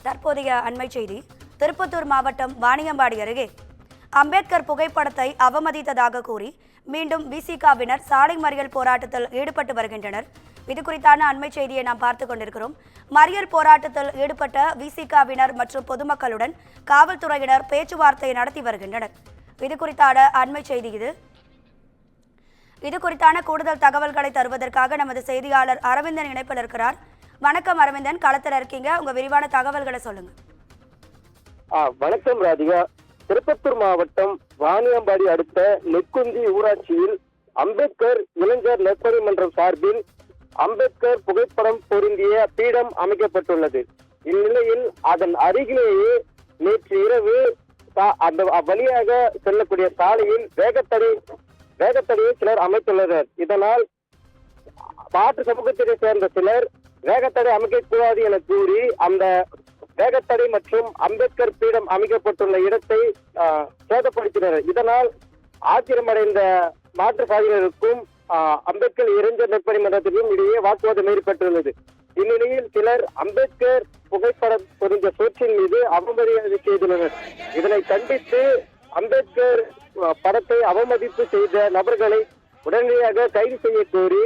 தற்போதைய அண்மை செய்தி. திருப்பத்தூர் மாவட்டம் வாணியம்பாடி அருகே அம்பேத்கர் புகைப்படத்தை அவமதித்ததாக கூறி மீண்டும் விசிகாவினர் சாலை மறியல் போராட்டத்தில் ஈடுபட்டு வருகின்றனர். இது குறித்தான அண்மை செய்தியை நாம் பார்த்து கொண்டிருக்கிறோம். மறியல் போராட்டத்தில் ஈடுபட்ட விசிகாவினர் மற்றும் பொதுமக்களுடன் காவல்துறையினர் பேச்சுவார்த்தை நடத்தி வருகின்றனர். இது குறித்தான அண்மை செய்தி இது. இது குறித்தான கூடுதல் தகவல்களை தருவதற்காக நமது செய்தியாளர் அரவிந்தன் இணைப்பில் இருக்கிறார். வணக்கம் அரவிந்தன், களத்தில் இருக்கீங்க, உங்க விரிவான தகவல்களை சொல்லுங்க. வணக்கம் ராதிகா. திருப்பத்தூர் மாவட்டம் வாணியம்பாடி அடுத்த நெக்குந்தி ஊராட்சியில் அம்பேத்கர் இளைஞர் நற்பணி மன்றம் சார்பில் அம்பேத்கர் புகைப்படம் பொருந்திய பீடம் அமைக்கப்பட்டுள்ளது. இந்நிலையில் அதன் அருகிலேயே நேற்று இரவு அந்த வழியாக செல்லக்கூடிய சாலையில் வேகத்தடையை சிலர் அமைத்துள்ளனர். இதனால் மாற்று சமூகத்தை சேர்ந்த சிலர் வேகத்தடை அமைக்கக்கூடாது என கூறி அந்த வேகத்தடை மற்றும் அம்பேத்கர் பீடம் அமைக்கப்பட்டுள்ள இடத்தை சேதப்படுத்தினர். இதனால் ஆத்திரமடைந்த மாற்றுப்பாதையினருக்கும் அம்பேத்கர் இளைஞர் நற்பணி மன்றத்திற்கும் இடையே வாக்குவாதம் ஏற்பட்டுள்ளது. இந்நிலையில் சிலர் அம்பேத்கர் புகைப்படம் பொருந்த சோற்றின் மீது அவமரியாதை செய்துள்ளனர். இதனை கண்டித்து அம்பேத்கர் படத்தை அவமதிப்பு செய்த நபர்களை உடனடியாக கைது செய்ய கோரி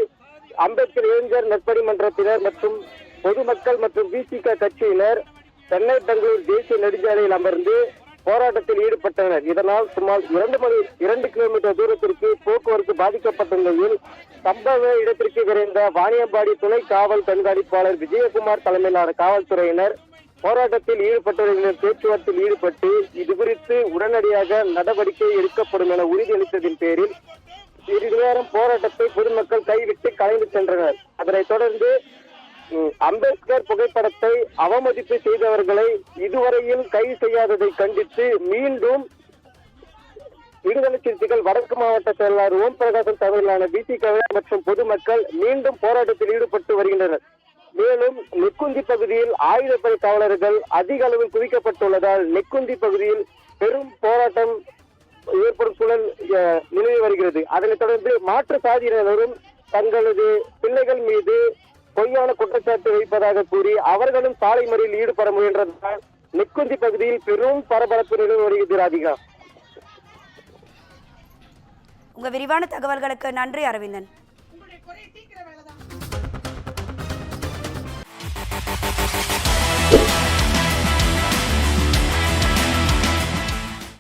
அம்பேத்கர் இளைஞர் நற்பணி மன்றத்தினர் மற்றும் பொதுமக்கள் மற்றும் விசிக கட்சியினர் சென்னை பெங்களூர் தேசிய நெடுஞ்சாலையில் அமர்ந்து போராட்டத்தில் ஈடுபட்டனர். இதனால் சுமார் 2 கிலோமீட்டர் தூரத்திற்கு போக்குவரத்து பாதிக்கப்பட்ட நிலையில் சம்பவ இடத்திற்கு விரைந்த வாணியம்பாடி துணை காவல் கண்காணிப்பாளர் விஜயகுமார் தலைமையிலான காவல்துறையினர் போராட்டத்தில் ஈடுபட்டவர்களின் பேச்சுவார்த்தையில் ஈடுபட்டு இது குறித்து உடனடியாக நடவடிக்கை எடுக்கப்படும் என உறுதியளித்ததின் பேரில் சிறிது நேரம் போராட்டத்தை பொதுமக்கள் கைவிட்டு கலைந்து சென்றனர். அதனைத் தொடர்ந்து அம்பேத்கர் புகைப்படத்தை அவமதிப்பு செய்தவர்களை இதுவரையில் கைது செய்யாததை கண்டித்து மீண்டும் விடுதலை சிறுத்தைகள் வடக்கு மாவட்ட செயலாளர் ஓம் பிரகாசன் தலைமையிலான விசிக மற்றும் பொதுமக்கள் மீண்டும் போராட்டத்தில் ஈடுபட்டு வருகின்றனர். மேலும் நெக்குந்தி பகுதியில் ஆயுதப்படை காவலர்கள் அதிக அளவில் குவிக்கப்பட்டுள்ளதால் நெக்குந்தி பகுதியில் பெரும் போராட்டம் ஏற்படும் சூழல் நிலவி வருகிறது. அதனைத் தொடர்ந்து மாற்று சாதியினரும் தங்களது பிள்ளைகள் மீது பொய்யான குற்றச்சாட்டு வைப்பதாக கூறி அவர்களும் சாலை மறியலில் ஈடுபட முயன்றதால் நெக்குந்தி பகுதியில் பெரும் பரபரப்பு நிலவி வருகிறது. ராதிகா, உங்க விரிவான தகவல்களுக்கு நன்றி அரவிந்தன்.